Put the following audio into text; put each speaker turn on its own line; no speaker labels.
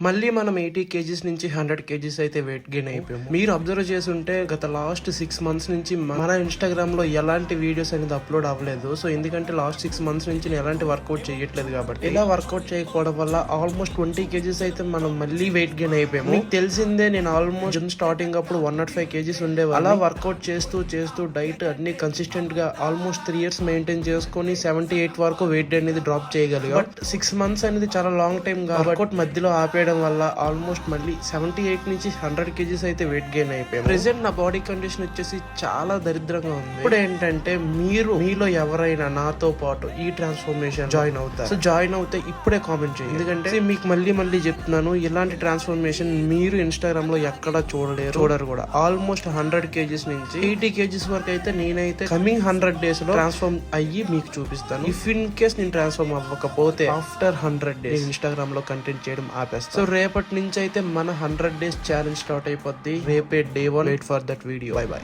మళ్ళీ మనం 80 కేజీస్ నుంచి 100 కేజీస్ అయితే వెయిట్ గెయిన్ అయిపోయాము. మీరు అబ్జర్వ్ చేస్తుంటే గత లాస్ట్ 6 మంత్స్ నుంచి మన ఇన్స్టాగ్రామ్ లో ఎలాంటి వీడియోస్ అనేది అప్లోడ్ అవ్వలేదు. సో ఎందుకంటే లాస్ట్ 6 మంత్స్ నుంచి నేను ఎలాంటి వర్కౌట్ చేయట్లేదు కాబట్టి ఇలా వర్కౌట్ చేయకపోవడం వల్ల ఆల్మోస్ట్ 20 కేజీస్ అయితే మనం మళ్ళీ వెయిట్ గెయిన్ అయిపోయాము. మీకు తెలిసిందే, నేను ఆల్మోస్ట్ జిమ్ స్టార్టింగ్ అప్పుడు 105 కేజీస్ ఉండేవి. అలా వర్కౌట్ చేస్తూ డైట్ అన్ని కన్సిస్టెంట్ గా ఆల్మోస్ట్ 3 years మెయింటైన్ చేసుకుని 78 వరకు వెయిట్ అనేది డ్రాప్ చేయగలిగా. బట్ 6 months అనేది చాలా లాంగ్ టైం కాబట్టి వర్కౌట్ మధ్యలో ఆపేయడం వల్ల ఆల్మోస్ట్ మళ్ళీ 78 నుంచి 100 కేజీస్ అయితే వెయిట్ గెయిన్ అయిపోయాం. ప్రెసెంట్ నా బాడీ కండిషన్ వచ్చేసి చాలా దరిద్రంగా ఉంది. ఇప్పుడు ఏంటంటే మీలో ఎవరైనా నాతో పాటు ఈ ట్రాన్స్ఫర్మేషన్ జాయిన్ అవుతారు. సో జాయిన్ అవుతే ఇప్పుడే కామెంట్ చేయండి. ఎందుకంటే మీకు మళ్ళీ చెప్తున్నాను, ఇలాంటి ట్రాన్స్ఫర్మేషన్ మీరు ఇన్స్టాగ్రామ్ లో ఎక్కడ చూడరు కూడా. ఆల్మోస్ట్ 100 కేజీస్ నుంచి 80 కేజీస్ వరకు అయితే నేనైతే కమింగ్ 100 days లో ట్రాన్స్ఫార్మ్ అయ్యి మీకు చూపిస్తాను. ఇఫ్ ఇన్ కేస్ నేను ట్రాన్స్ఫార్మ్ అవ్వకపోతే ఆఫ్టర్ 100 days ఇన్స్టాగ్రామ్ లో కంటెంట్ చేయడం ఆపేస్తాను. సో రేపటి నుంచి అయితే మన 100 days ఛాలెంజ్ స్టార్ట్ అయిపోద్ది. రేపే day 1. Wait for that video. By.